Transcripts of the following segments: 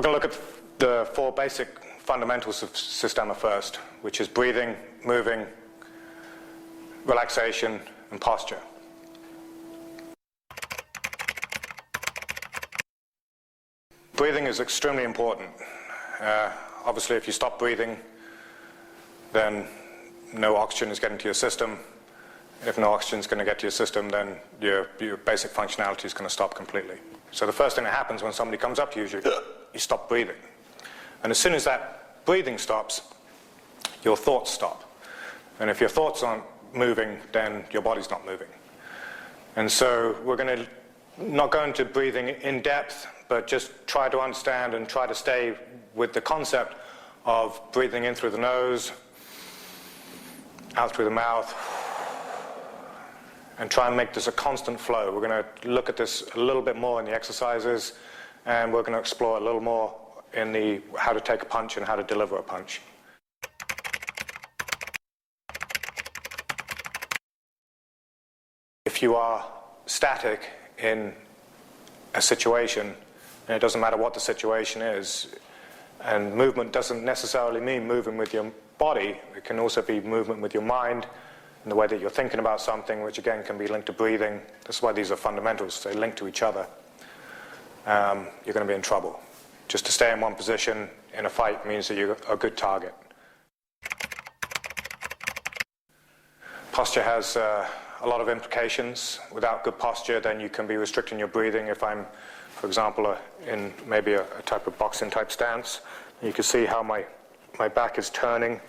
We're going to look at the four basic fundamentals of Systema first, which is breathing, moving, relaxation, and posture. Breathing is extremely important. Obviously, if you stop breathing, then no oxygen is getting to your system. If no oxygen is going to get to your system, then your basic functionality is going to stop completely. So the first thing that happens when somebody comes up to you is you stop breathing. And as soon as that breathing stops, your thoughts stop. And if your thoughts aren't moving, then your body's not moving. And so we're going to not go into breathing in depth, but just try to understand and try to stay with the concept of breathing in through the nose, out through the mouth, and try and make this a constant flow. We're going to look at this a little bit more in the exercises, and we're going to explore a little more in the how to take a punch and how to deliver a punch. If you are static in a situation, and it doesn't matter what the situation is, and movement doesn't necessarily mean moving with your body, it can also be movement with your mind, and the way that you're thinking about something, which again can be linked to breathing. That's why these are fundamentals. They link to each other. You're going to be in trouble. Just to stay in one position in a fight means that you're a good target. Posture has a lot of implications. Without good posture, then you can be restricting your breathing. If I'm, for example, in maybe a type of boxing type stance, you can see how my back is turning,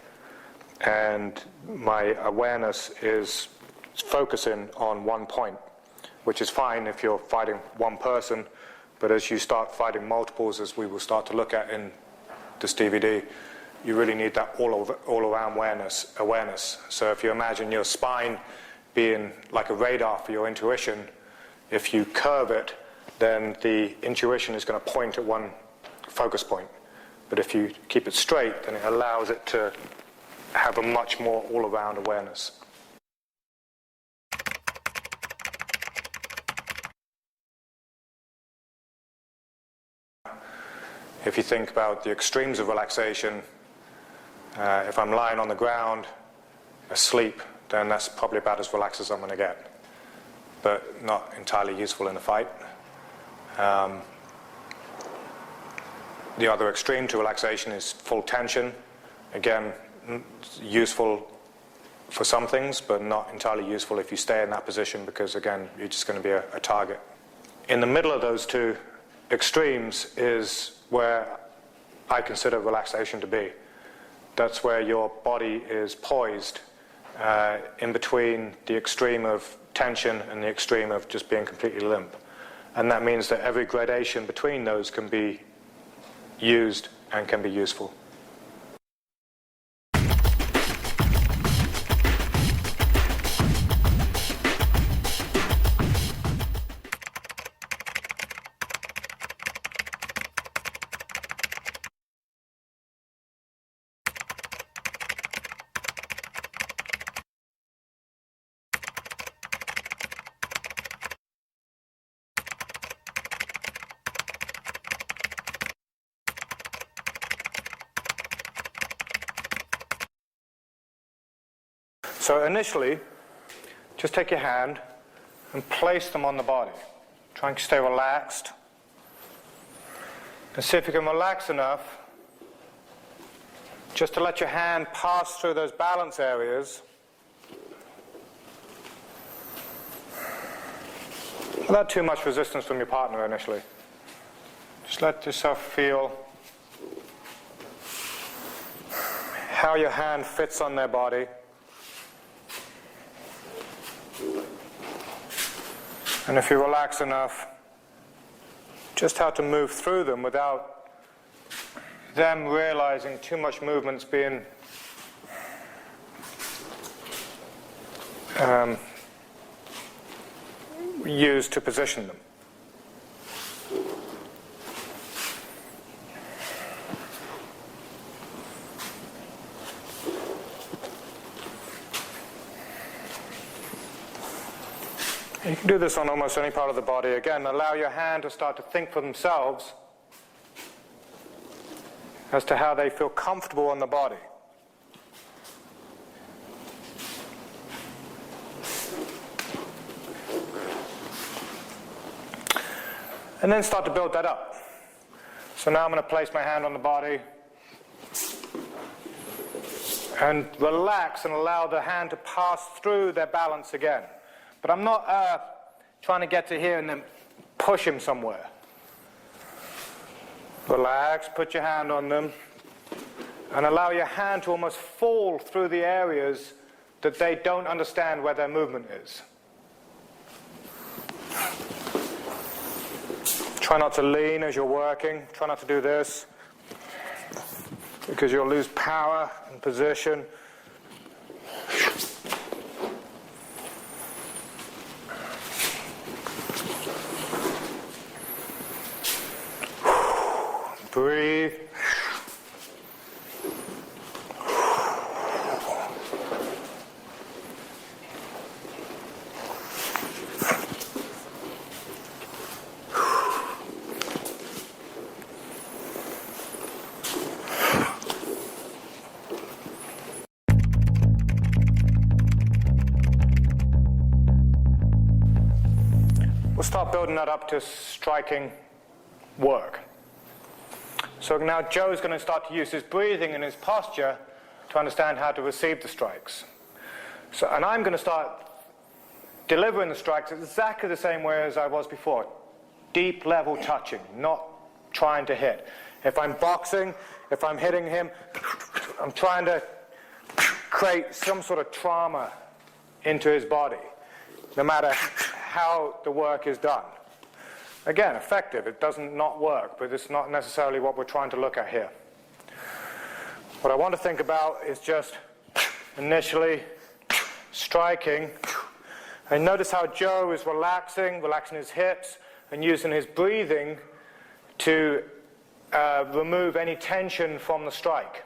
and my awareness is focusing on one point, which is fine if you're fighting one person, but as you start fighting multiples, as we will start to look at in this DVD, you really need that all-around awareness. So if you imagine your spine being like a radar for your intuition, if you curve it, then the intuition is going to point at one focus point. But if you keep it straight, then it allows it to have a much more all-around awareness. If you think about the extremes of relaxation, if I'm lying on the ground, asleep, then that's probably about as relaxed as I'm going to get, but not entirely useful in a fight. The other extreme to relaxation is full tension. Again, useful for some things, but not entirely useful if you stay in that position, because again, you're just going to be a target. In the middle of those two extremes is where I consider relaxation to be. That's where your body is poised in between the extreme of tension and the extreme of just being completely limp. And that means that every gradation between those can be used and can be useful. So initially, just take your hand and place them on the body. Try and stay relaxed. And see if you can relax enough just to let your hand pass through those balance areas without too much resistance from your partner initially. Just let yourself feel how your hand fits on their body. And if you relax enough, just how to move through them without them realizing too much movement's being used to position them. You can do this on almost any part of the body. Again, allow your hand to start to think for themselves as to how they feel comfortable on the body. And then start to build that up. So now I'm going to place my hand on the body and relax and allow the hand to pass through their balance again. But I'm not trying to get to here and then push him somewhere. Relax, put your hand on them, and allow your hand to almost fall through the areas that they don't understand where their movement is. Try not to lean as you're working. Try not to do this, because you'll lose power and position. Breathe. We'll start building that up to striking work. So now Joe's going to start to use his breathing and his posture to understand how to receive the strikes. And I'm going to start delivering the strikes exactly the same way as I was before. Deep level touching, not trying to hit. If I'm boxing, if I'm hitting him, I'm trying to create some sort of trauma into his body, no matter how the work is done. Again, effective. It doesn't not work, but it's not necessarily what we're trying to look at here. What I want to think about is just initially striking. And notice how Joe is relaxing his hips and using his breathing to remove any tension from the strike.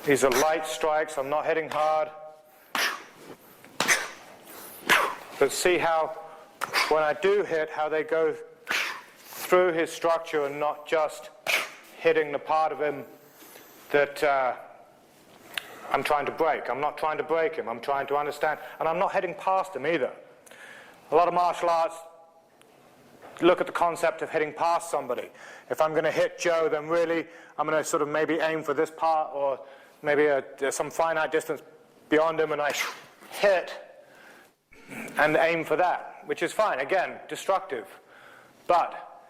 These are light strikes. I'm not hitting hard. But see how, when I do hit, how they go through his structure and not just hitting the part of him that I'm trying to break. I'm not trying to break him. I'm trying to understand. And I'm not heading past him either. A lot of martial arts look at the concept of hitting past somebody. If I'm going to hit Joe, then really I'm going to sort of maybe aim for this part, or maybe there's some finite distance beyond him, and I hit and aim for that, which is fine. Again, destructive. But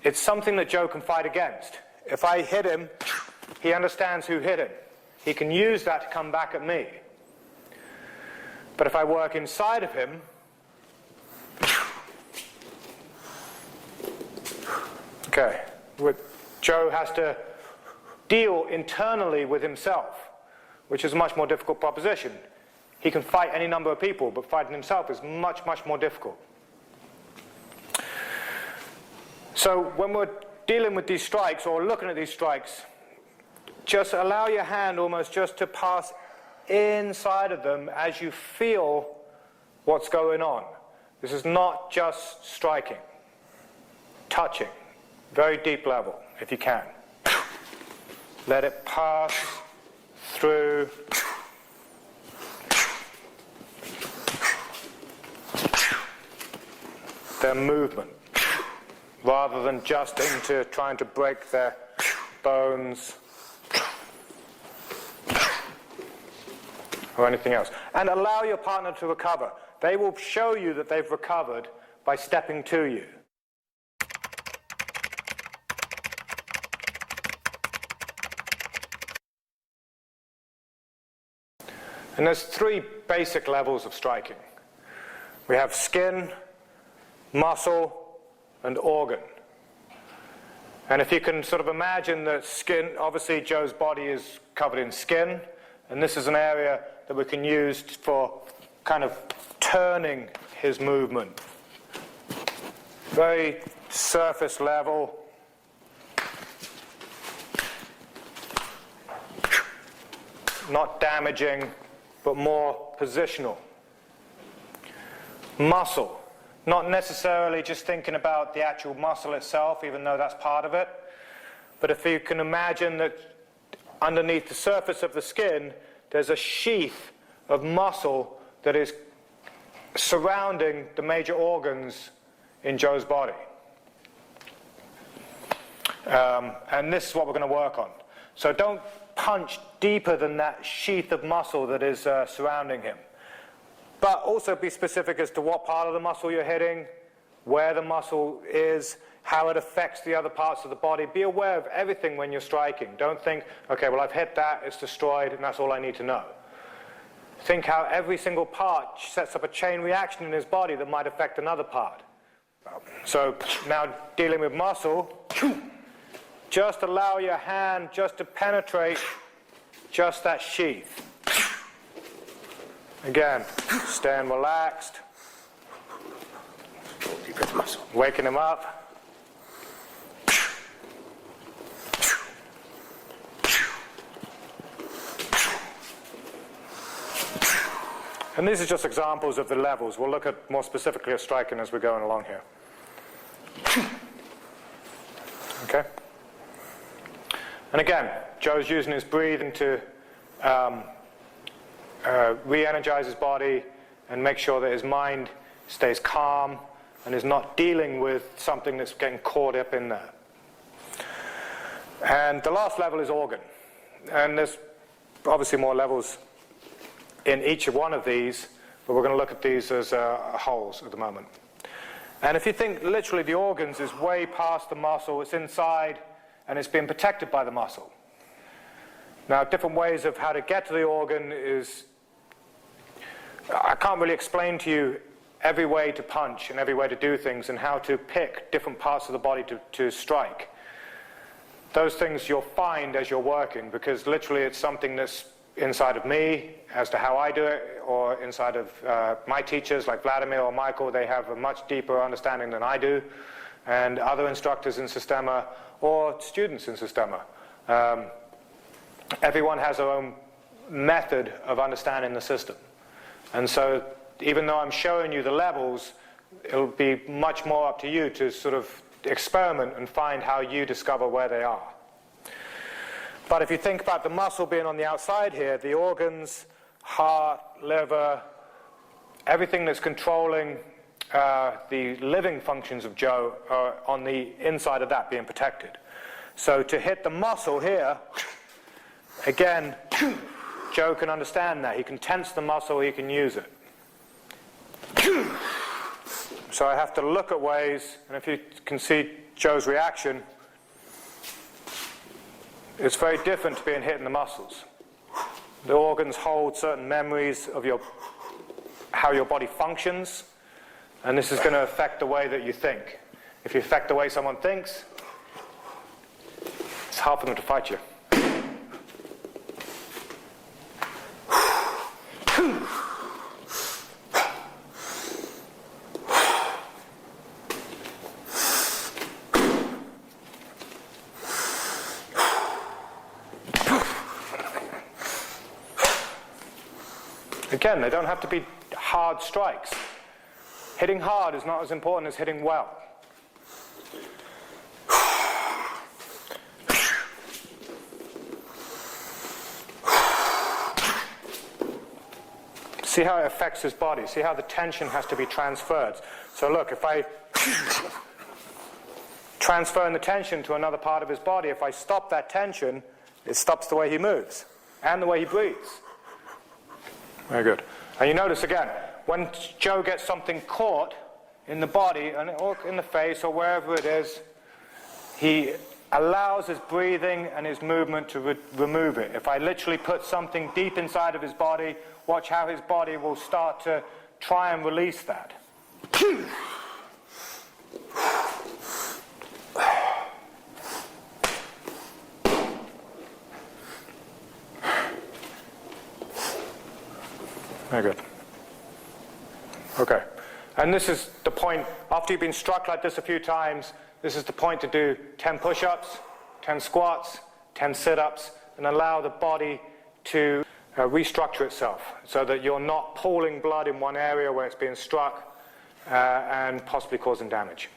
it's something that Joe can fight against. If I hit him, he understands who hit him. He can use that to come back at me. But if I work inside of him, okay, Joe has to deal internally with himself, which is a much more difficult proposition. He can fight any number of people, but fighting himself is much, much more difficult. So when we're dealing with these strikes or looking at these strikes, just allow your hand almost just to pass inside of them as you feel what's going on. This is not just striking. Touching. Very deep level, if you can. Let it pass through. Their movement, rather than just into trying to break their bones. or anything else. And allow your partner to recover. They will show you that they've recovered by stepping to you. And there's 3 basic levels of striking. We have skin, muscle, and organ. And if you can sort of imagine the skin, obviously Joe's body is covered in skin, and this is an area that we can use for kind of turning his movement. Very surface level. Not damaging, but more positional. Muscle. Not necessarily just thinking about the actual muscle itself, even though that's part of it. But if you can imagine that underneath the surface of the skin, there's a sheath of muscle that is surrounding the major organs in Joe's body. And this is what we're going to work on. So don't punch deeper than that sheath of muscle that is surrounding him. But also be specific as to what part of the muscle you're hitting, where the muscle is, how it affects the other parts of the body. Be aware of everything when you're striking. Don't think, okay, well, I've hit that, it's destroyed, and that's all I need to know. Think how every single part sets up a chain reaction in his body that might affect another part. So now dealing with muscle, just allow your hand just to penetrate just that sheath. Again, staying relaxed, waking him up. And these are just examples of the levels. We'll look at more specifically at striking as we're going along here. Okay? And again, Joe's using his breathing to re-energize his body and make sure that his mind stays calm and is not dealing with something that's getting caught up in there. And the last level is organ. And there's obviously more levels in each of one of these, but we're going to look at these as wholes at the moment. And if you think literally the organs is way past the muscle, it's inside, and it's being protected by the muscle. Now, different ways of how to get to the organ is, I can't really explain to you every way to punch and every way to do things and how to pick different parts of the body to strike. Those things you'll find as you're working, because literally it's something that's inside of me as to how I do it, or inside of my teachers like Vladimir or Michael. They have a much deeper understanding than I do, and other instructors in Systema or students in Systema. Everyone has their own method of understanding the system. And so even though I'm showing you the levels, it'll be much more up to you to sort of experiment and find how you discover where they are. But if you think about the muscle being on the outside here, the organs, heart, liver, everything that's controlling the living functions of Joe are on the inside of that being protected. So to hit the muscle here, again, Joe can understand that. He can tense the muscle, he can use it. So I have to look at ways, and if you can see Joe's reaction, it's very different to being hit in the muscles. The organs hold certain memories of how your body functions, and this is going to affect the way that you think. If you affect the way someone thinks, it's hard for them to fight you. Again, they don't have to be hard strikes. Hitting hard is not as important as hitting well. See how it affects his body. See how the tension has to be transferred. So look, if I transfer the tension to another part of his body, if I stop that tension, it stops the way he moves and the way he breathes. Very good. And you notice again, when Joe gets something caught in the body or in the face or wherever it is, he allows his breathing and his movement to remove it. If I literally put something deep inside of his body, watch how his body will start to try and release that. Very good. Okay. And this is the point, after you've been struck like this a few times, this is the point to do 10 push-ups, 10 squats, 10 sit-ups, and allow the body to restructure itself so that you're not pooling blood in one area where it's being struck and possibly causing damage.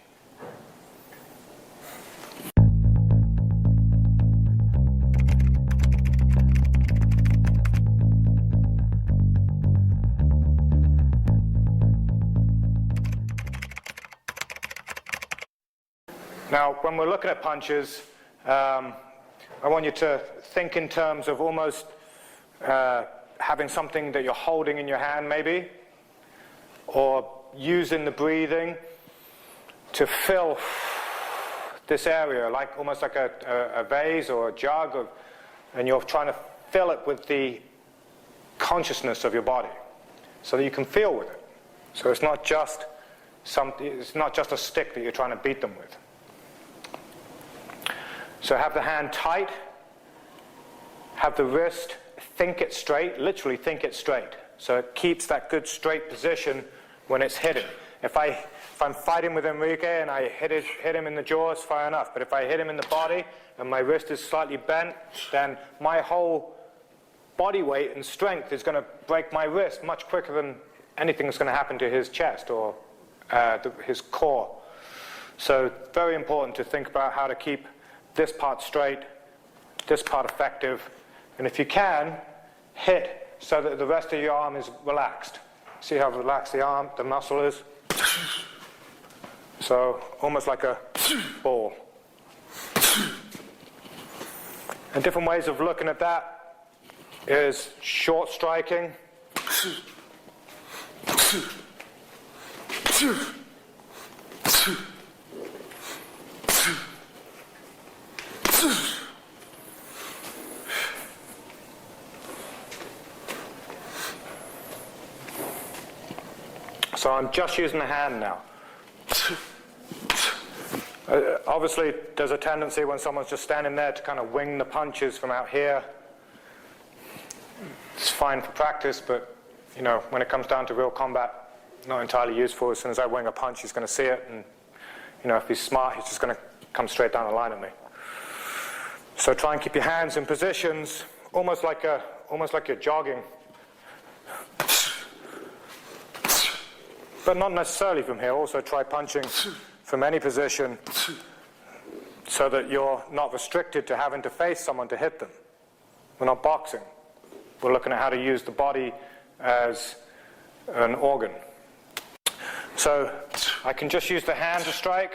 Now, when we're looking at punches, I want you to think in terms of almost having something that you're holding in your hand, maybe, or using the breathing to fill this area, like almost like a vase or a jug, and you're trying to fill it with the consciousness of your body, so that you can feel with it. So it's not just a stick that you're trying to beat them with. So have the hand tight, have the wrist, think it straight, literally think it straight. So it keeps that good straight position when it's hitting. If I'm fighting with Enrique and I hit him in the jaws, fair enough. But if I hit him in the body and my wrist is slightly bent, then my whole body weight and strength is going to break my wrist much quicker than anything that's going to happen to his chest or his core. So very important to think about how to keep this part straight, this part effective, and if you can, hit so that the rest of your arm is relaxed. See how relaxed the muscle is? So almost like a ball. And different ways of looking at that is short striking, so I'm just using the hand now. Obviously, there's a tendency when someone's just standing there to kind of wing the punches from out here. It's fine for practice, but you know, when it comes down to real combat, not entirely useful. As soon as I wing a punch, he's going to see it, and you know, if he's smart, he's just going to come straight down the line at me. So try and keep your hands in positions almost like you're jogging. But not necessarily from here. Also try punching from any position so that you're not restricted to having to face someone to hit them. We're not boxing. We're looking at how to use the body as an organ. So I can just use the hand to strike.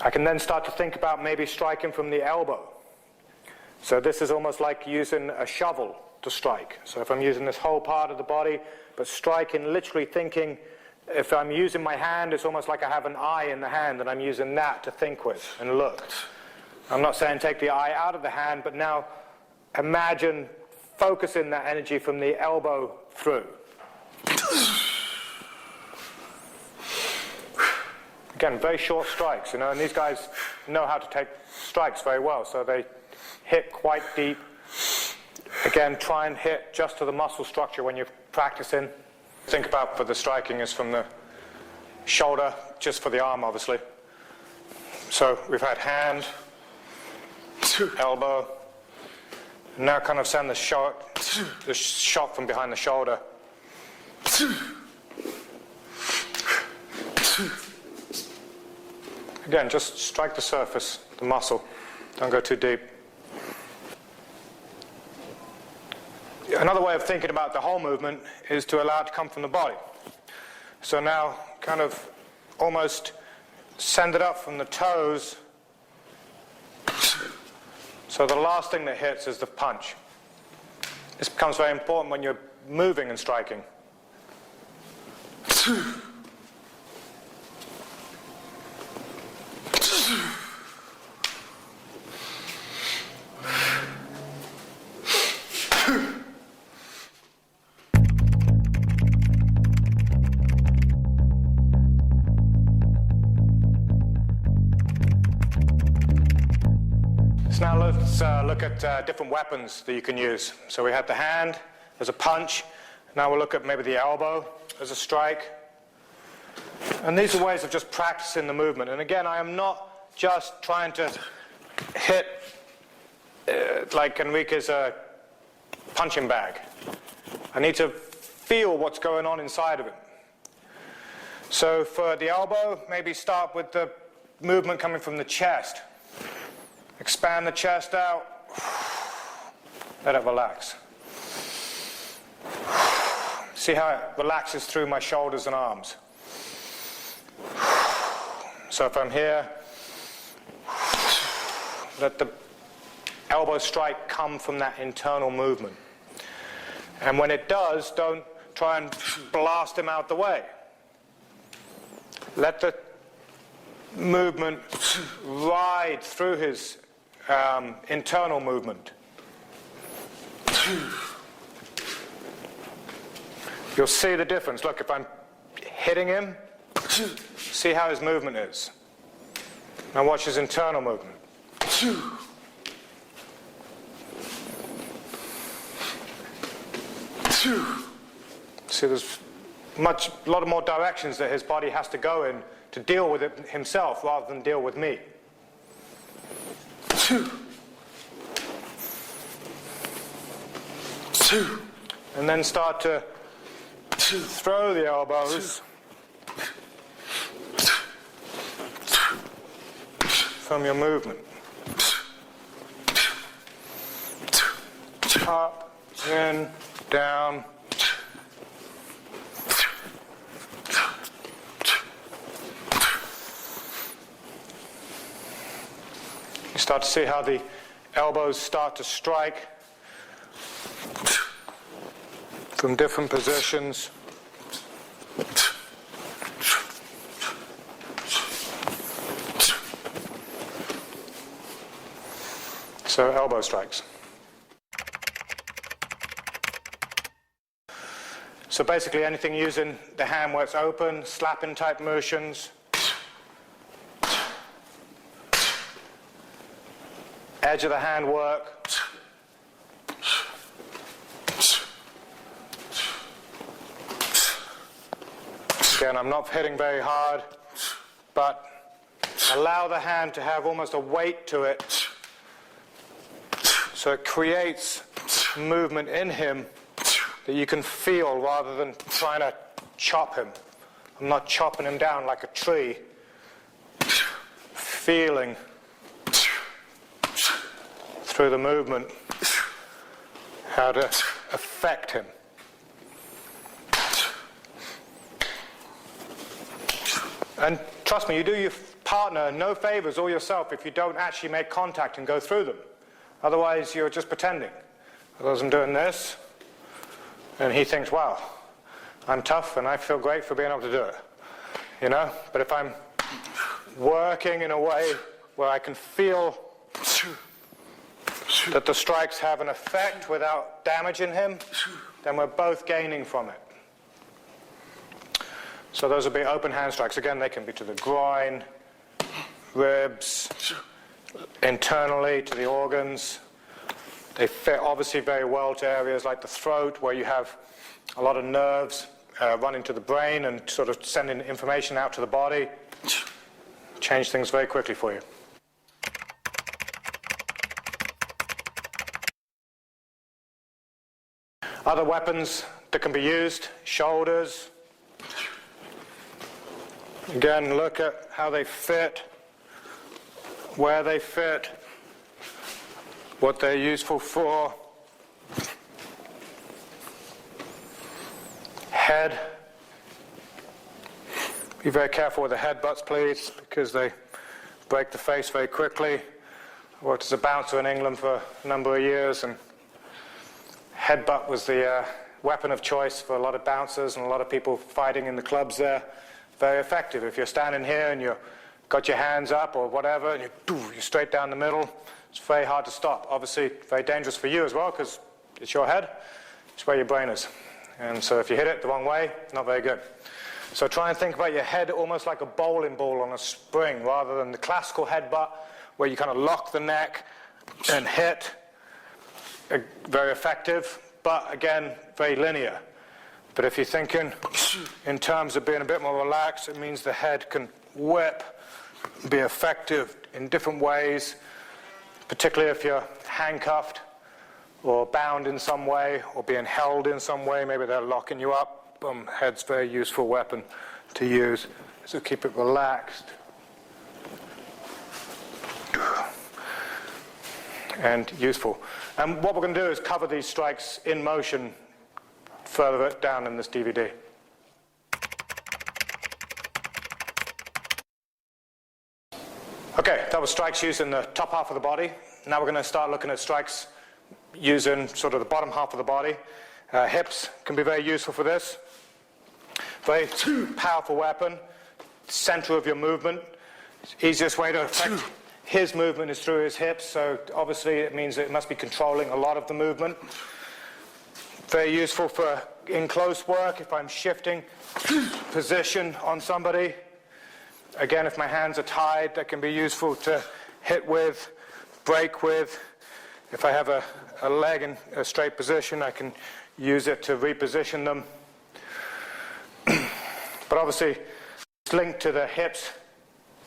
I can then start to think about maybe striking from the elbow. So this is almost like using a shovel to strike. So if I'm using this whole part of the body, but striking, literally thinking, if I'm using my hand, it's almost like I have an eye in the hand and I'm using that to think with and look. I'm not saying take the eye out of the hand, but now imagine focusing that energy from the elbow through. Again, very short strikes, you know, and these guys know how to take strikes very well, so they hit quite deep. Again, try and hit just to the muscle structure when you're practicing. Think about for the striking is from the shoulder, just for the arm, obviously. So we've had hand, elbow, and now kind of send the shot from behind the shoulder. Again, just strike the surface, the muscle. Don't go too deep. Another way of thinking about the whole movement is to allow it to come from the body. So now kind of almost send it up from the toes. So So the last thing that hits is the punch. This becomes very important when you're moving and striking. So now let's look at different weapons that you can use. So we had the hand as a punch. Now we'll look at maybe the elbow as a strike. And these are ways of just practicing the movement. And again, I am not just trying to hit like Enrique's punching bag. I need to feel what's going on inside of him. So for the elbow, maybe start with the movement coming from the chest. Expand the chest out. Let it relax. See how it relaxes through my shoulders and arms. So if I'm here, let the elbow strike come from that internal movement. And when it does, don't try and blast him out the way. Let the movement ride through his internal movement. You'll see the difference. Look, if I'm hitting him, see how his movement is. Now watch his internal movement. See, there's a lot of more directions that his body has to go in to deal with it himself rather than deal with me. And then start to throw the elbows from your movement. Up, in, down. You start to see how the elbows start to strike from different positions. So elbow strikes. So basically anything using the hand where it's open, slapping type motions, edge of the hand work, again, I'm not hitting very hard, but allow the hand to have almost a weight to it, so it creates movement in him that you can feel rather than trying to chop him. I'm not chopping him down like a tree. Feeling through the movement how to affect him. And trust me, you do your partner no favors or yourself if you don't actually make contact and go through them. Otherwise, you're just pretending. Otherwise, I'm doing this, and he thinks, wow, I'm tough and I feel great for being able to do it. You know? But if I'm working in a way where I can feel that the strikes have an effect without damaging him, then we're both gaining from it. So those would be open hand strikes. Again, they can be to the groin, ribs, internally to the organs. They fit obviously very well to areas like the throat, where you have a lot of nerves running to the brain and sort of sending information out to the body. Change things very quickly for you. Other weapons that can be used, shoulders. Again, look at how they fit, where they fit, what they're useful for. Head. Be very careful with the headbutts, please, because they break the face very quickly. I worked as a bouncer in England for a number of years, and headbutt was the weapon of choice for a lot of bouncers and a lot of people fighting in the clubs there. Very effective. If you're standing here and you've got your hands up or whatever, and you're straight down the middle, it's very hard to stop. Obviously, very dangerous for you as well, because it's your head. It's where your brain is. And so if you hit it the wrong way, not very good. So try and think about your head almost like a bowling ball on a spring, rather than the classical headbutt, where you kind of lock the neck and hit. Very effective, but again, very linear. But if you're thinking in terms of being a bit more relaxed, it means the head can whip, be effective in different ways, particularly if you're handcuffed or bound in some way or being held in some way. Maybe they're locking you up. Head's a very useful weapon to use. So keep it relaxed and useful. And what we're going to do is cover these strikes in motion further down in this DVD. Okay, that was strikes used in the top half of the body. Now we're going to start looking at strikes using sort of the bottom half of the body. Hips can be very useful for this. Very powerful weapon. Center of your movement. Easiest way to affect his movement is through his hips, so obviously it means that it must be controlling a lot of the movement. Very useful for in close work if I'm shifting position on somebody. Again, if my hands are tied, that can be useful to hit with, break with. If I have a leg in a straight position, I can use it to reposition them. But obviously, it's linked to the hips,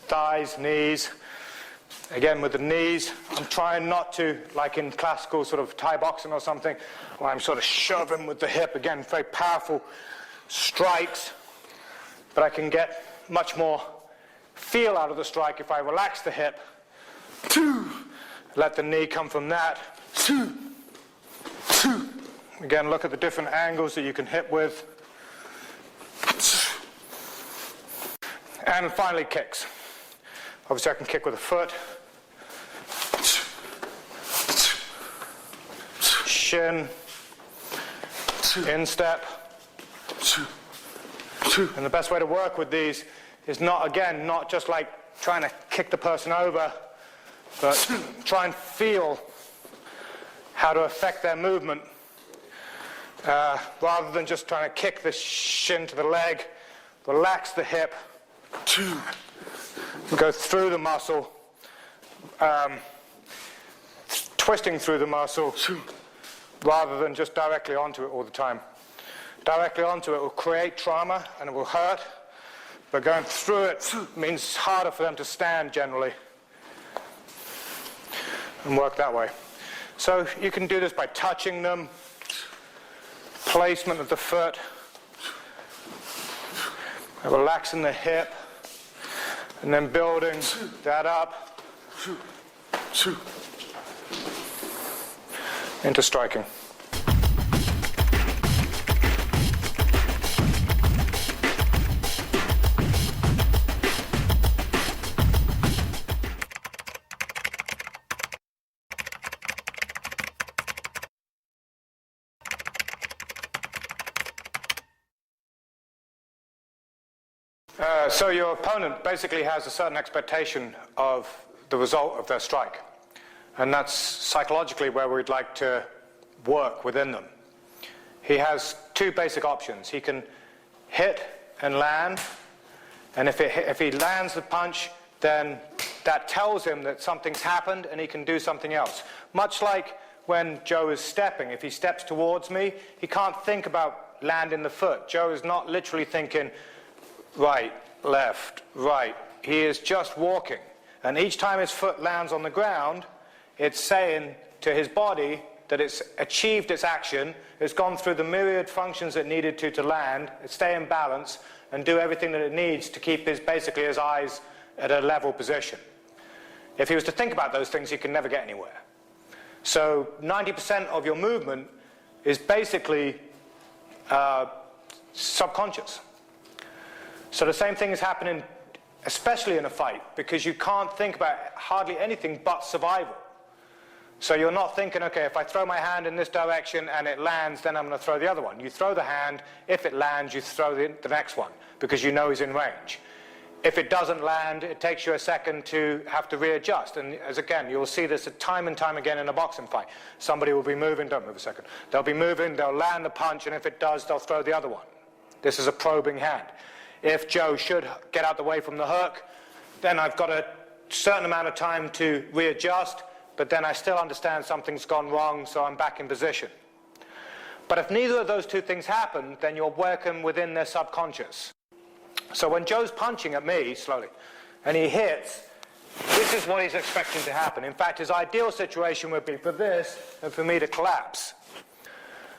thighs, knees. Again, with the knees, I'm trying not to, like in classical sort of Thai boxing or something, where I'm sort of shoving with the hip. Again, very powerful strikes, but I can get much more feel out of the strike if I relax the hip. Let the knee come from that. Again, look at the different angles that you can hit with. And finally, kicks. Obviously, I can kick with a foot. Shin. Instep. And the best way to work with these is not just like trying to kick the person over, but try and feel how to affect their movement. Rather than just trying to kick the shin to the leg, relax the hip, go through the muscle, twisting through the muscle, rather than just directly onto it all the time. Directly onto it will create trauma and it will hurt, but going through it means it's harder for them to stand generally and work that way. So you can do this by touching them, placement of the foot, relaxing the hip, and then building that up into striking. So your opponent basically has a certain expectation of the result of their strike. And that's psychologically where we'd like to work within them. He has two basic options. He can hit and land, and if he lands the punch, then that tells him that something's happened and he can do something else. Much like when Joe is stepping. If he steps towards me, he can't think about landing the foot. Joe is not literally thinking right, left, right. He is just walking. And each time his foot lands on the ground, it's saying to his body that it's achieved its action, it's gone through the myriad functions it needed to land, stay in balance, and do everything that it needs to keep basically his eyes at a level position. If he was to think about those things, he can never get anywhere. So 90% of your movement is basically subconscious. So the same thing is happening, especially in a fight, because you can't think about hardly anything but survival. So you're not thinking, okay, if I throw my hand in this direction and it lands, then I'm going to throw the other one. You throw the hand. If it lands, you throw the next one because you know he's in range. If it doesn't land, it takes you a second to have to readjust. And as again, you'll see this time and time again in a boxing fight. Somebody will be moving, don't move a second. They'll be moving, they'll land the punch, and if it does, they'll throw the other one. This is a probing hand. If Joe should get out the way from the hook, then I've got a certain amount of time to readjust, but then I still understand something's gone wrong, so I'm back in position. But if neither of those two things happen, then you're working within their subconscious. So when Joe's punching at me, slowly, and he hits, this is what he's expecting to happen. In fact, his ideal situation would be for this and for me to collapse.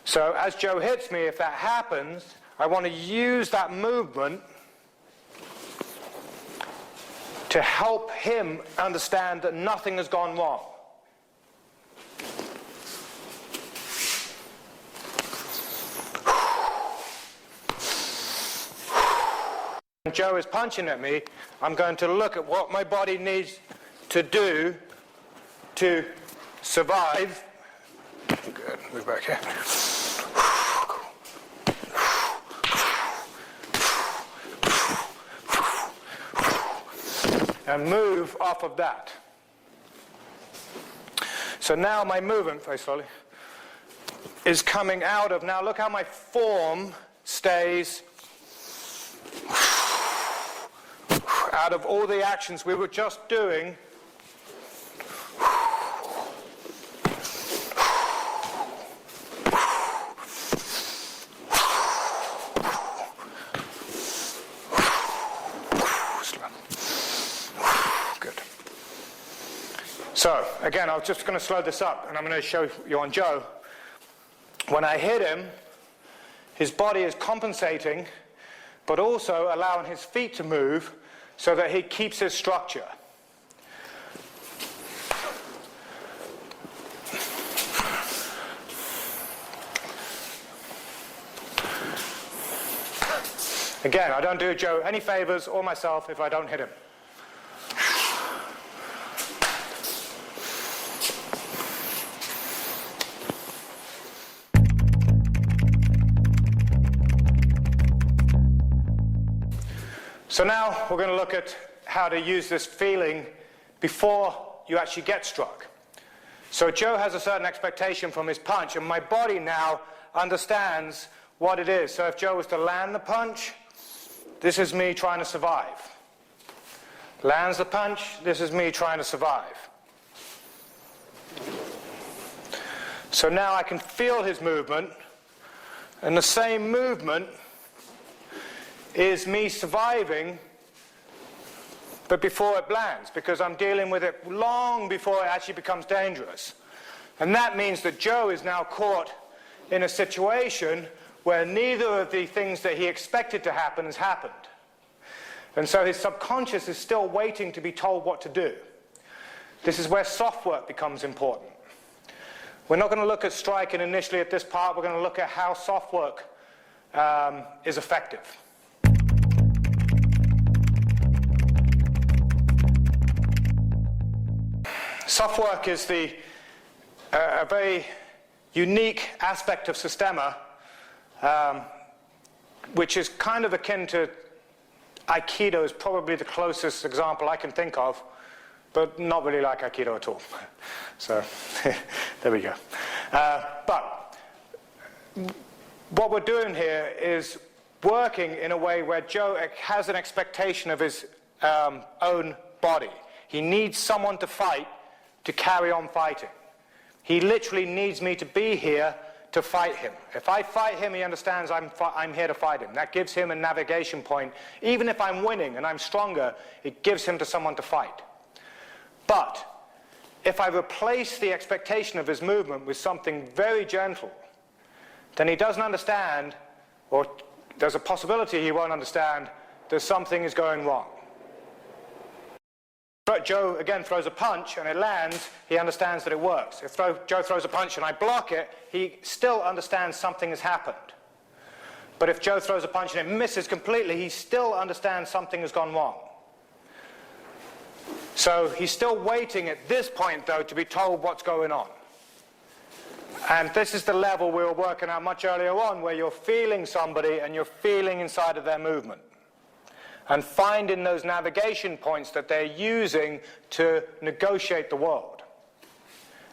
So as Joe hits me, if that happens, I want to use that movement to help him understand that nothing has gone wrong. When Joe is punching at me, I'm going to look at what my body needs to do to survive. Good, move back here. And move off of that. So now my movement, very slowly, is coming out of, now look how my form stays out of all the actions we were just doing. So, again, I'm just going to slow this up, and I'm going to show you on Joe. When I hit him, his body is compensating, but also allowing his feet to move so that he keeps his structure. Again, I don't do Joe any favors or myself if I don't hit him. So now we're going to look at how to use this feeling before you actually get struck. So Joe has a certain expectation from his punch, and my body now understands what it is. So if Joe was to land the punch, this is me trying to survive. Lands the punch, this is me trying to survive. So now I can feel his movement, and the same movement is me surviving, but before it lands, because I'm dealing with it long before it actually becomes dangerous. And that means that Joe is now caught in a situation where neither of the things that he expected to happen has happened. And so his subconscious is still waiting to be told what to do. This is where soft work becomes important. We're not going to look at striking initially at this part. We're going to look at how soft work is effective. Soft work is a very unique aspect of Systema, which is kind of akin to Aikido, is probably the closest example I can think of, but not really like Aikido at all. So there we go. But what we're doing here is working in a way where Joe has an expectation of his own body. He needs someone to fight to carry on fighting. He literally needs me to be here to fight him. If I fight him, he understands I'm here to fight him. That gives him a navigation point. Even if I'm winning and I'm stronger, it gives him to someone to fight. But if I replace the expectation of his movement with something very gentle, then he doesn't understand, or there's a possibility he won't understand, that something is going wrong. Joe, again, throws a punch and it lands, he understands that it works. If Joe throws a punch and I block it, he still understands something has happened. But if Joe throws a punch and it misses completely, he still understands something has gone wrong. So he's still waiting at this point, though, to be told what's going on. And this is the level we were working out much earlier on, where you're feeling somebody and you're feeling inside of their movement and finding those navigation points that they're using to negotiate the world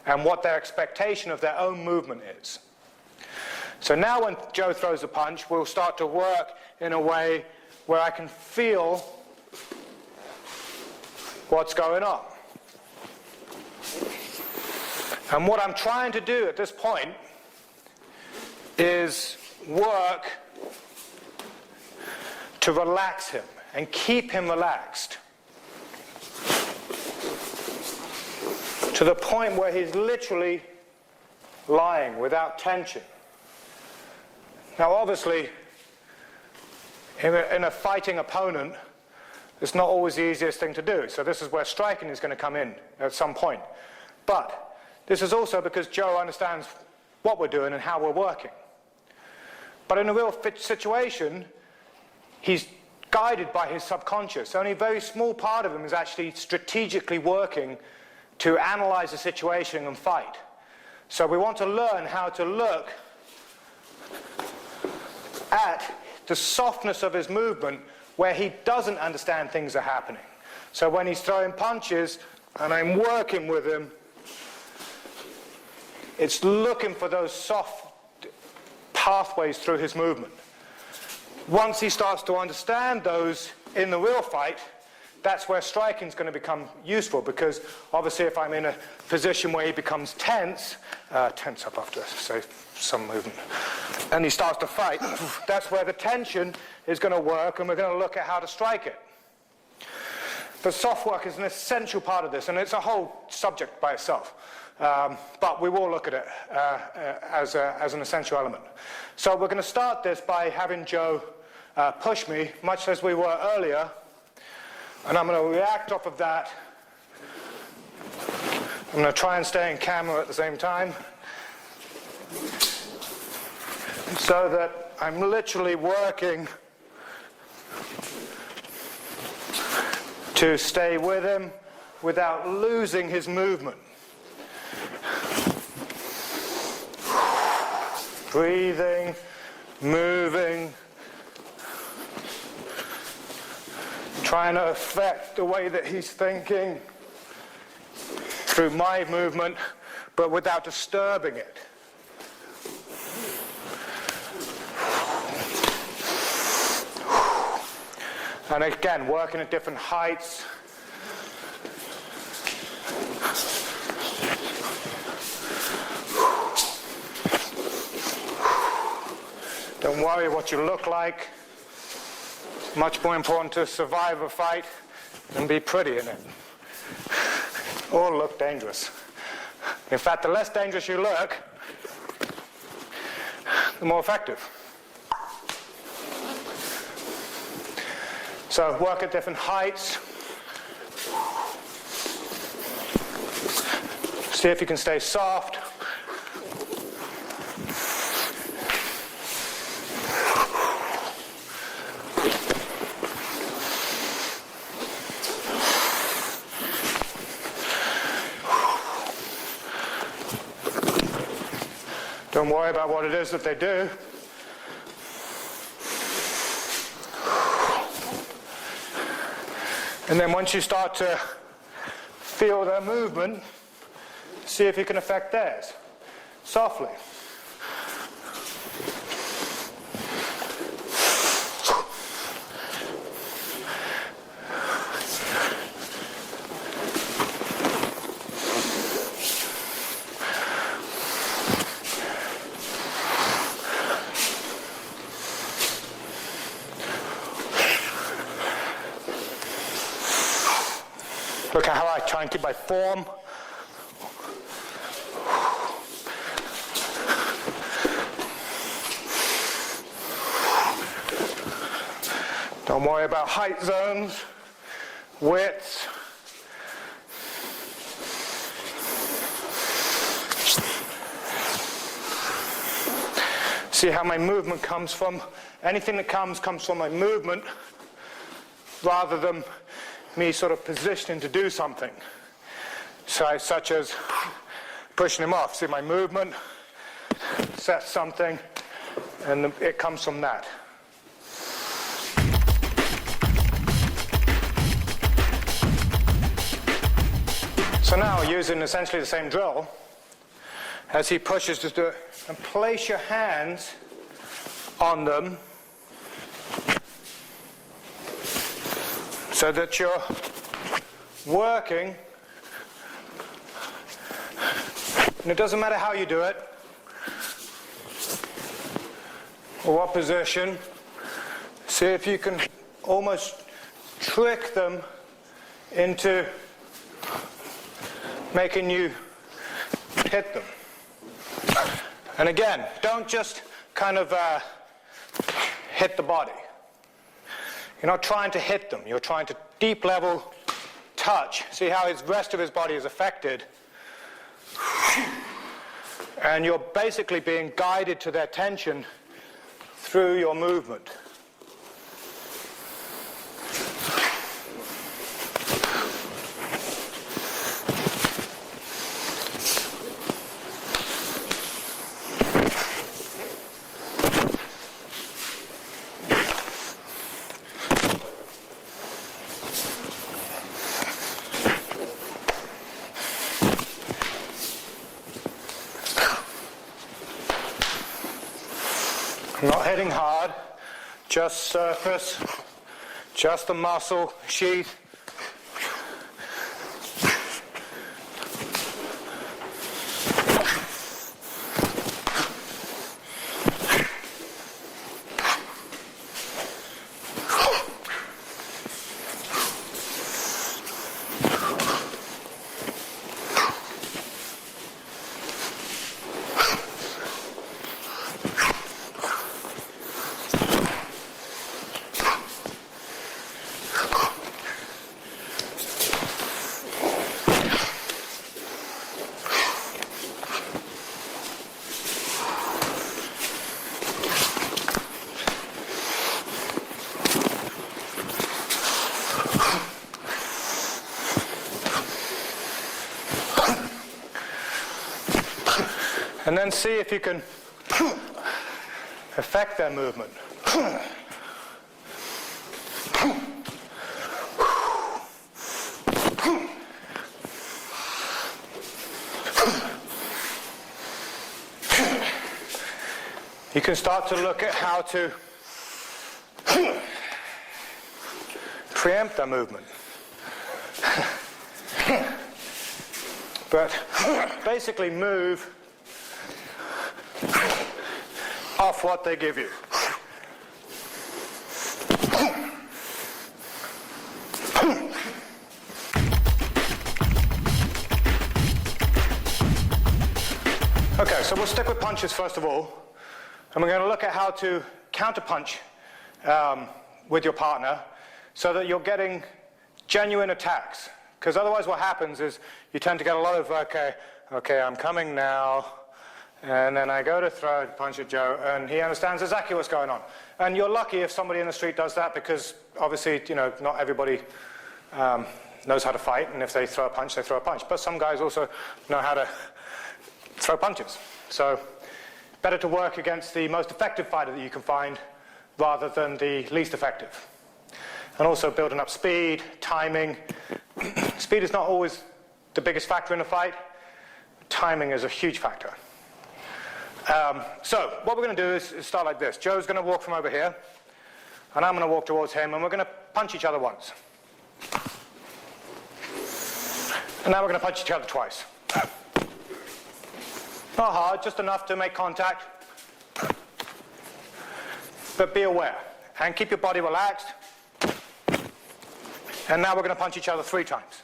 and what their expectation of their own movement is. So now when Joe throws a punch, we'll start to work in a way where I can feel what's going on. And what I'm trying to do at this point is work to relax him and keep him relaxed to the point where he's literally lying without tension. Now obviously, in a fighting opponent, it's not always the easiest thing to do. So this is where striking is going to come in at some point. But this is also because Joe understands what we're doing and how we're working. But in a real situation, he's guided by his subconscious. Only a very small part of him is actually strategically working to analyze the situation and fight. So we want to learn how to look at the softness of his movement where he doesn't understand things are happening. So when he's throwing punches and I'm working with him, it's looking for those soft pathways through his movement. Once he starts to understand those in the real fight, that's where striking is going to become useful, because obviously if I'm in a position where he becomes tense up after, say, some movement, and he starts to fight, that's where the tension is going to work, and we're going to look at how to strike it. But soft work is an essential part of this, and it's a whole subject by itself. But we will look at it as an essential element. So we're going to start this by having Joe push me, much as we were earlier, and I'm going to react off of that. I'm going to try and stay in camera at the same time, so that I'm literally working to stay with him without losing his movement. Breathing, moving, trying to affect the way that he's thinking through my movement, but without disturbing it. And again, working at different heights. Don't worry what you look like. It's much more important to survive a fight than be pretty in it, or look dangerous. In fact, the less dangerous you look, the more effective. So work at different heights. See if you can stay soft. Don't worry about what it is that they do. And then once you start to feel their movement, see if you can affect theirs, softly. Look at how I try and keep my form. Don't worry about height zones, widths. See how my movement comes from, anything that comes from my movement, rather than me sort of positioning to do something. So, such as pushing him off. See my movement, set something, and it comes from that. So now, using essentially the same drill, as he pushes, just do it, and place your hands on them so that you're working. And it doesn't matter how you do it, or what position. See if you can almost trick them into making you hit them. And again, don't just kind of hit the body. You're not trying to hit them. You're trying to deep level touch. See how the rest of his body is affected. And you're basically being guided to their tension through your movement. Not hitting hard, just surface, just the muscle sheath. And then see if you can affect their movement. You can start to look at how to preempt their movement. But basically move off what they give you. Okay, so we'll stick with punches first of all, and we're going to look at how to counterpunch with your partner so that you're getting genuine attacks. Because otherwise what happens is you tend to get a lot of, okay, I'm coming now, and then I go to throw a punch at Joe, and he understands exactly what's going on. And you're lucky if somebody in the street does that, because obviously, you know, not everybody knows how to fight, and if they throw a punch, they throw a punch. But some guys also know how to throw punches. So better to work against the most effective fighter that you can find rather than the least effective. And also building up speed, timing. Speed is not always the biggest factor in a fight. Timing is a huge factor. So what we're going to do is start like this. Joe's going to walk from over here, and I'm going to walk towards him, and we're going to punch each other once. And now we're going to punch each other twice. Not hard, just enough to make contact. But be aware, and keep your body relaxed. And now we're going to punch each other 3 times.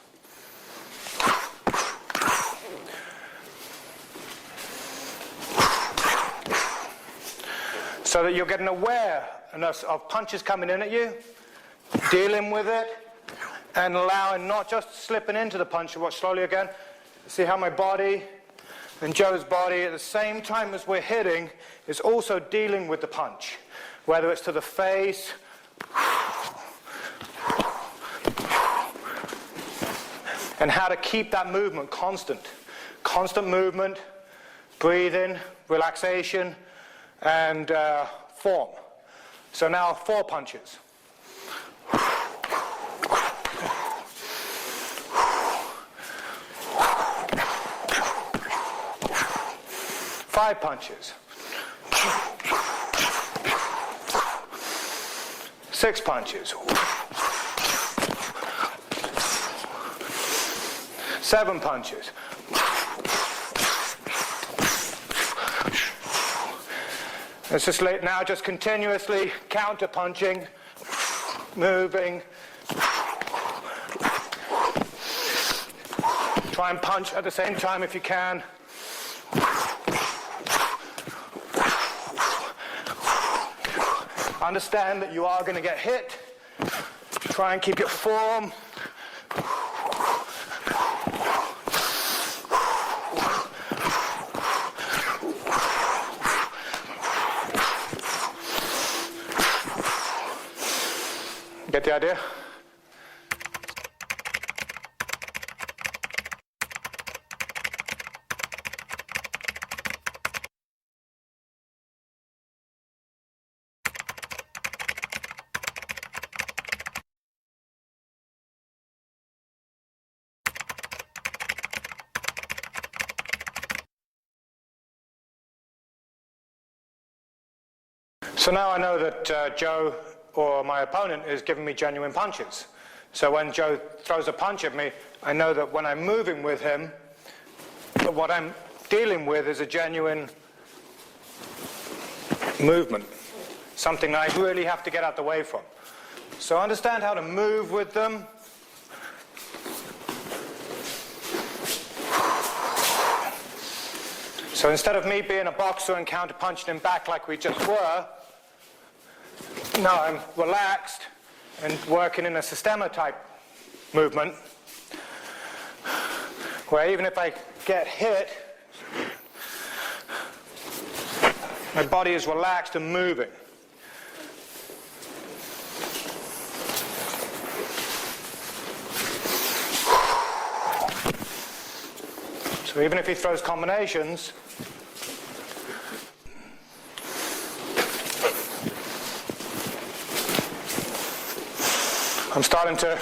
So that you're getting awareness of punches coming in at you, dealing with it, and allowing, not just slipping into the punch. Watch slowly again. See how my body and Joe's body at the same time as we're hitting is also dealing with the punch. Whether it's to the face, and how to keep that movement constant. Constant movement, breathing, relaxation, and form. So now 4 punches. 5 punches. 6 punches. 7 punches. It's just now just continuously counter punching, moving. Try and punch at the same time if you can. Understand that you are going to get hit. Try and keep your form. Get the idea? So now I know that Joe, or my opponent, is giving me genuine punches. So when Joe throws a punch at me, I know that when I'm moving with him, what I'm dealing with is a genuine movement, something I really have to get out the way from. So understand how to move with them. So instead of me being a boxer and counter-punching him back like we just were, now I'm relaxed and working in a Systema type movement, where even if I get hit, my body is relaxed and moving. So even if he throws combinations, I'm starting to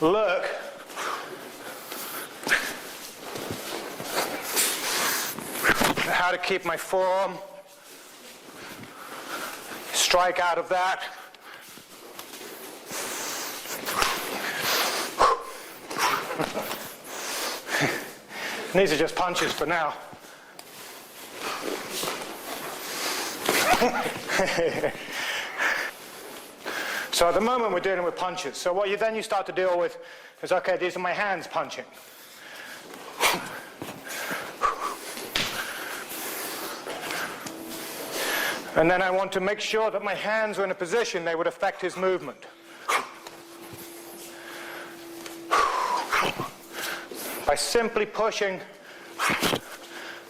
look at how to keep my form, strike out of that. And these are just punches for now. So at the moment we're dealing with punches. So what you start to deal with is, okay, these are my hands punching. And then I want to make sure that my hands are in a position they would affect his movement. By simply pushing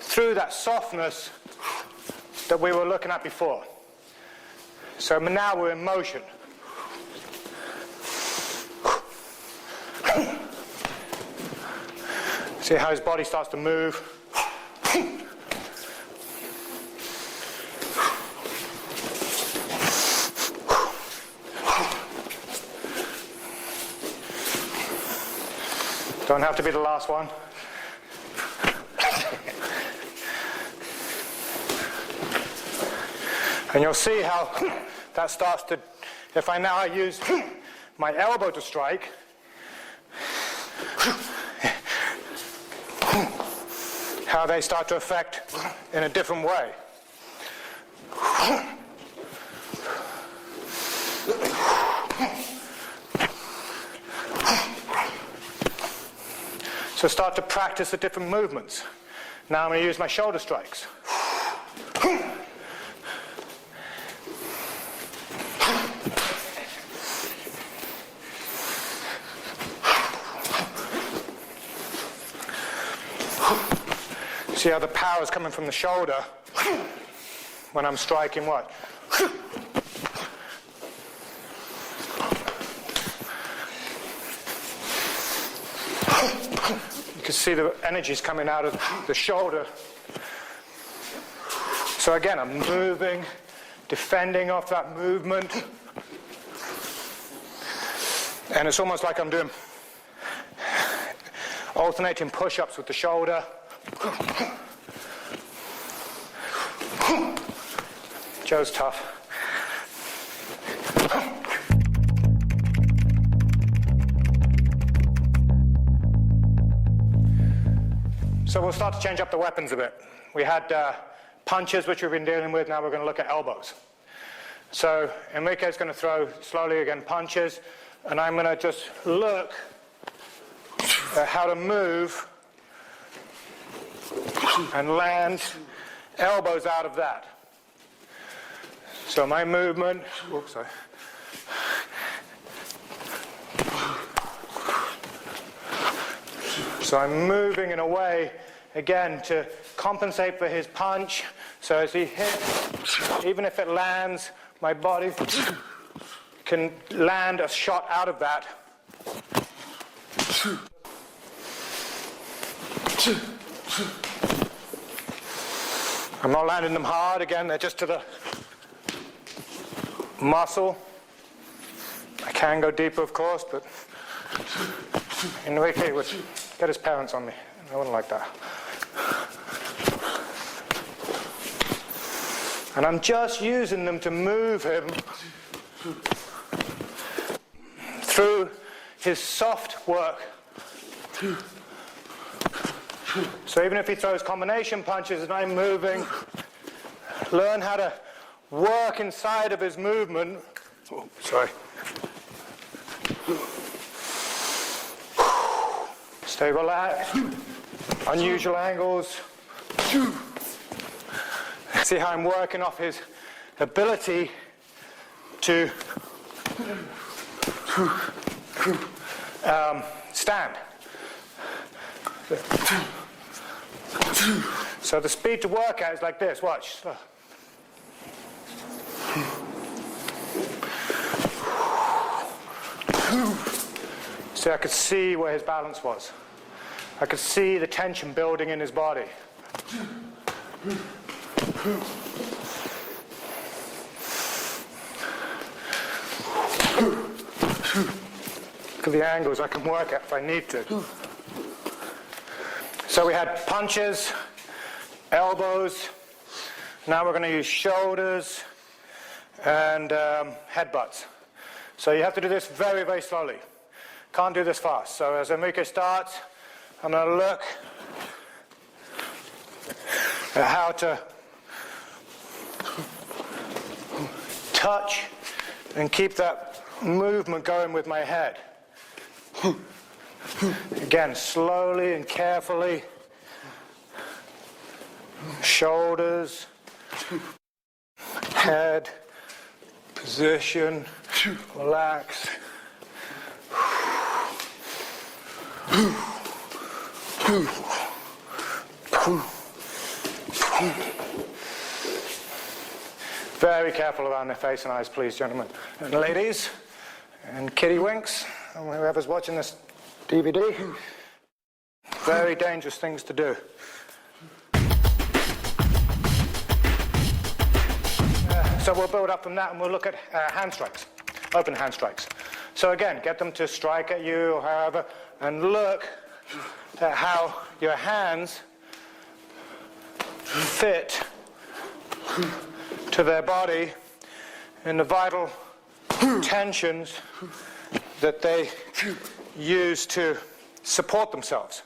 through that softness that we were looking at before. So now we're in motion. See how his body starts to move? Don't have to be the last one. And you'll see how that starts to, if I now use my elbow to strike, how they start to affect in a different way. So start to practice the different movements. Now I'm going to use my shoulder strikes. See how the power is coming from the shoulder when I'm striking what? can see the energy's coming out of the shoulder. So again, I'm moving, defending off that movement. And it's almost like I'm doing alternating push-ups with the shoulder. Joe's tough. So we'll start to change up the weapons a bit. We had punches, which we've been dealing with. Now we're going to look at elbows. So Enrique's going to throw slowly again punches, and I'm going to just look at how to move and land elbows out of that. So my movement, oops, sorry. So I'm moving in a way, again, to compensate for his punch. So as he hits, even if it lands, my body can land a shot out of that. I'm not landing them hard, again, they're just to the muscle. I can go deeper, of course, but Enrique would get his parents on me. I wouldn't like that. And I'm just using them to move him through his soft work. So even if he throws combination punches and I'm moving, learn how to work inside of his movement. Oh, sorry. Stay relaxed. Unusual angles. See how I'm working off his ability to stand. So the speed to work at is like this. Watch. See, I could see where his balance was. I could see the tension building in his body. Look at the angles I can work at if I need to. So we had punches, elbows. Now we're going to use shoulders and headbutts. So you have to do this very, very slowly. Can't do this fast. So as Enrique starts, I'm going to look at how to touch and keep that movement going with my head. Again, slowly and carefully. Shoulders, head, position, relax. Very careful around the face and eyes, please, gentlemen and ladies, and kitty winks, and whoever's watching this DVD. Very dangerous things to do. So we'll build up from that and we'll look at hand strikes, open hand strikes. So again, get them to strike at you or however, and look at how your hands fit to their body and the vital tensions that they use to support themselves.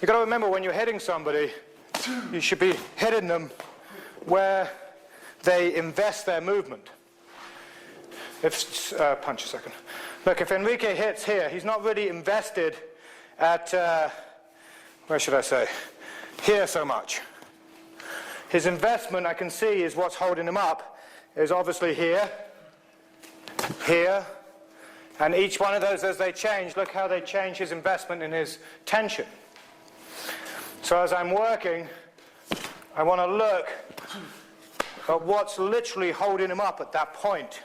You've got to remember, when you're hitting somebody, you should be hitting them where they invest their movement. If punch a second. Look, if Enrique hits here, he's not really invested at where should I say? Here so much. His investment, I can see, is what's holding him up, is obviously here, here, and each one of those, as they change, look how they change his investment in his tension. So as I'm working, I want to look at what's literally holding him up at that point.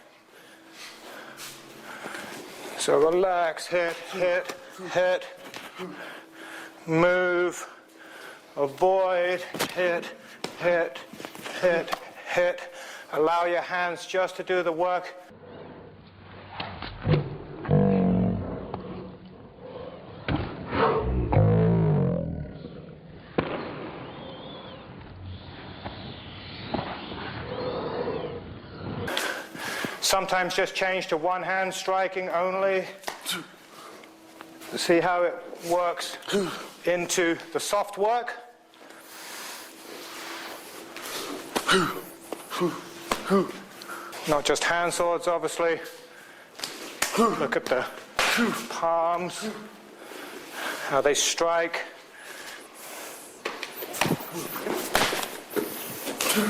So relax, hit, hit, hit. move, avoid, hit, hit, hit, hit. Allow your hands just to do the work. Sometimes just change to one hand striking only. See how it works into the soft work. Not just hand swords, obviously. Look at the palms, how they strike.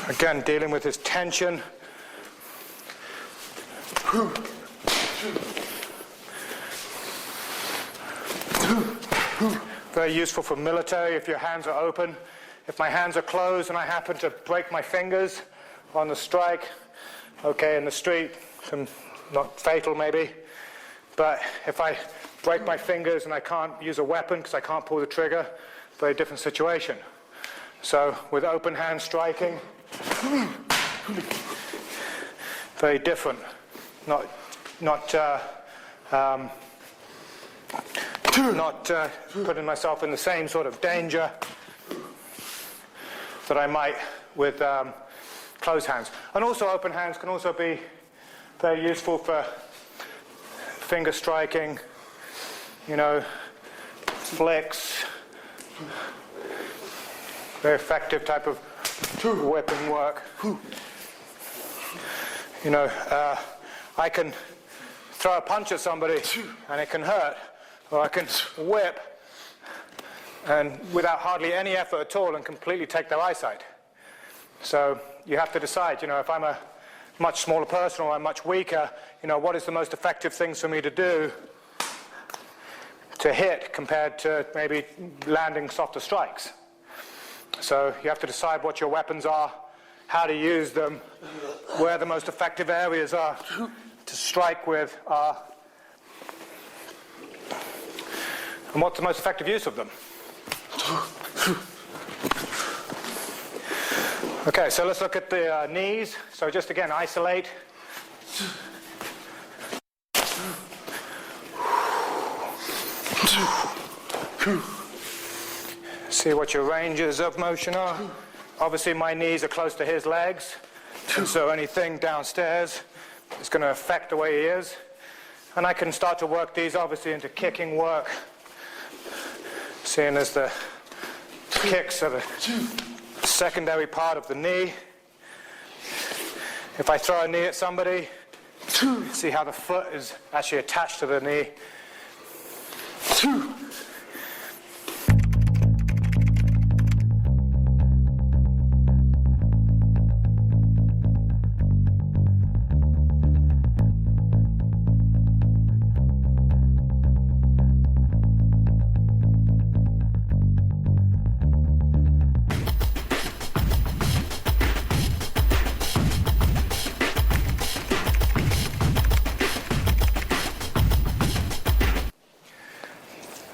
Again, dealing with his tension. Very useful for military if your hands are open. If my hands are closed and I happen to break my fingers on the strike, okay, in the street, not fatal maybe, but if I break my fingers and I can't use a weapon because I can't pull the trigger, very different situation. So with open hand striking, very different. Not putting myself in the same sort of danger that I might with closed hands. And also open hands can also be very useful for finger striking, you know, flicks, very effective type of weapon work. You know, I can throw a punch at somebody and it can hurt, or I can whip and without hardly any effort at all and completely take their eyesight. So you have to decide, you know, if I'm a much smaller person or I'm much weaker, you know, what is the most effective things for me to do to hit compared to maybe landing softer strikes. So you have to decide what your weapons are, how to use them, where the most effective areas are to strike with are, and what's the most effective use of them. Okay, so let's look at the knees. So just again, isolate. See what your ranges of motion are. Obviously my knees are close to his legs, and so anything downstairs is going to affect the way he is. And I can start to work these obviously into kicking work, seeing as the kicks are the secondary part of the knee. If I throw a knee at somebody, see how the foot is actually attached to the knee.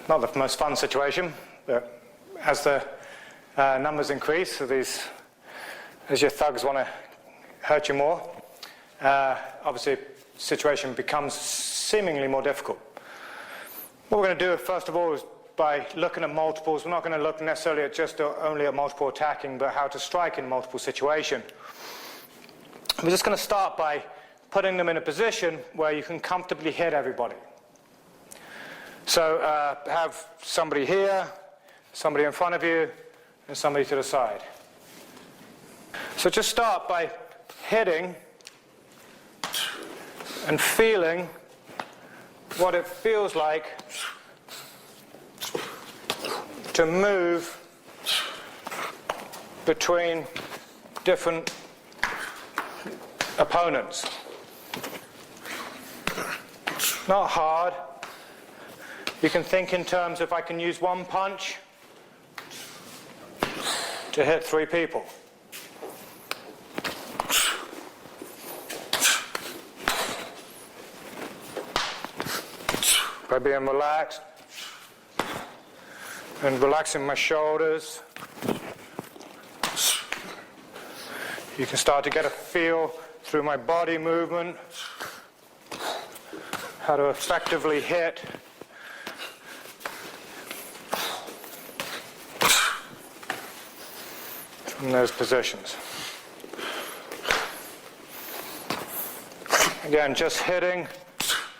Not the most fun situation, but as the numbers increase, so as your thugs want to hurt you more, obviously the situation becomes seemingly more difficult. What we're going to do first of all is by looking at multiples. We're not going to look necessarily at just only at multiple attacking, but how to strike in multiple situations. We're just going to start by putting them in a position where you can comfortably hit everybody. So have somebody here, somebody in front of you, and somebody to the side. So just start by hitting and feeling what it feels like to move between different opponents. Not hard. You can think in terms of I can use one punch to hit 3 people. By being relaxed, and relaxing my shoulders. You can start to get a feel through my body movement how to effectively hit. From those positions. Again, just hitting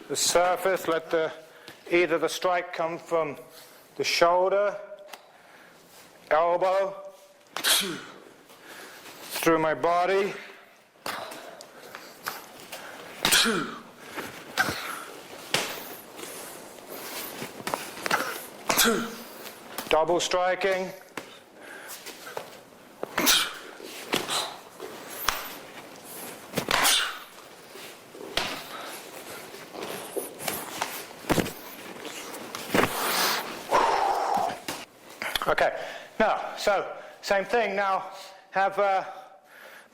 the surface. Let either the strike come from the shoulder, elbow, through my body, double striking, okay, now, so same thing. Now have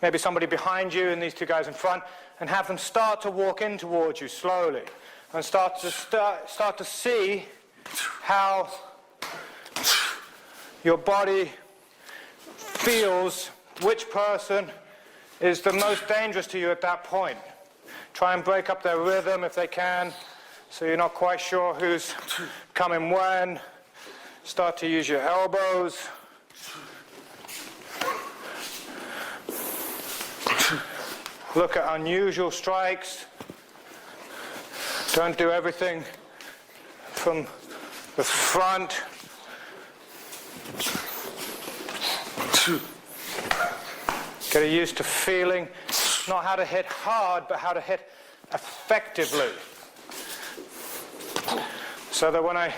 maybe somebody behind you and these two guys in front, and have them start to walk in towards you slowly, and start to see how your body feels, which person is the most dangerous to you at that point. Try and break up their rhythm if they can, so you're not quite sure who's coming when. Start to use your elbows. Look at unusual strikes. Don't do everything from the front. Get used to feeling not how to hit hard, but how to hit effectively. So that when I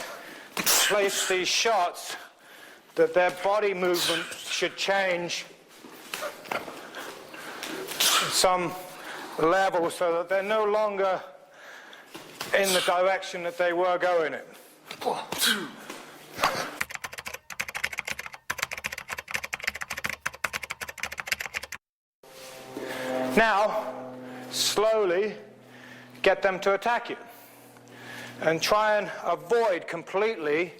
place these shots, that their body movement should change some level, so that they're no longer in the direction that they were going in. Now, slowly get them to attack you. And try and avoid completely.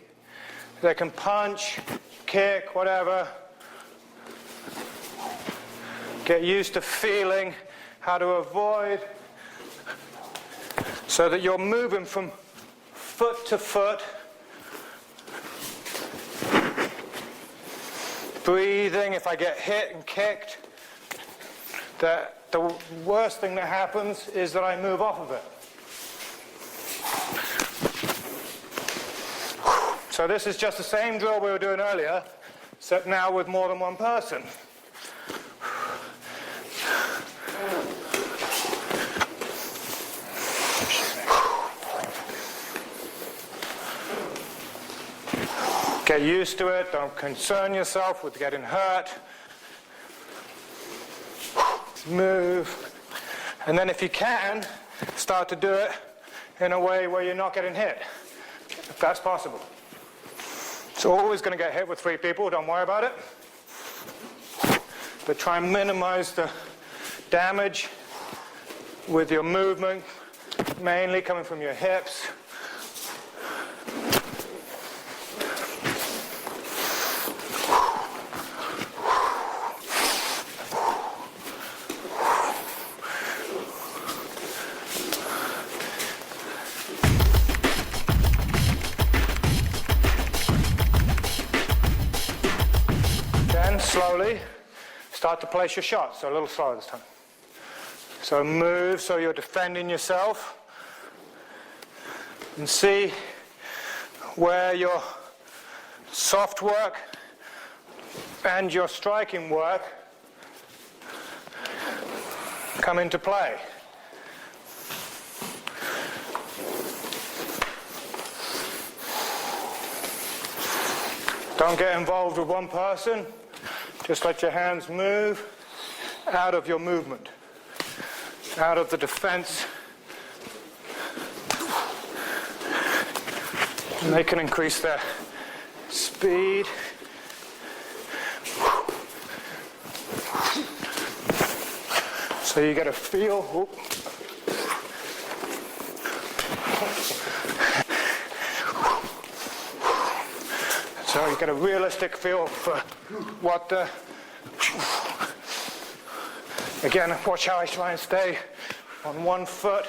They can punch, kick, whatever. Get used to feeling how to avoid, so that you're moving from foot to foot, breathing. If I get hit and kicked, the worst thing that happens is that I move off of it. So this is just the same drill we were doing earlier, except now with more than one person. Get used to it. Don't concern yourself with getting hurt. Move. And then if you can, start to do it in a way where you're not getting hit, if that's possible. So always going to get hit with 3 people, don't worry about it. But try and minimize the damage with your movement, mainly coming from your hips. Slowly start to place your shots, so a little slower this time. So move so you're defending yourself, and see where your soft work and your striking work come into play. Don't get involved with one person. Just let your hands move out of your movement, out of the defense. And they can increase their speed. So you get a feel. Whoop. So you get a realistic feel for what the... Again, watch how I try and stay on one foot.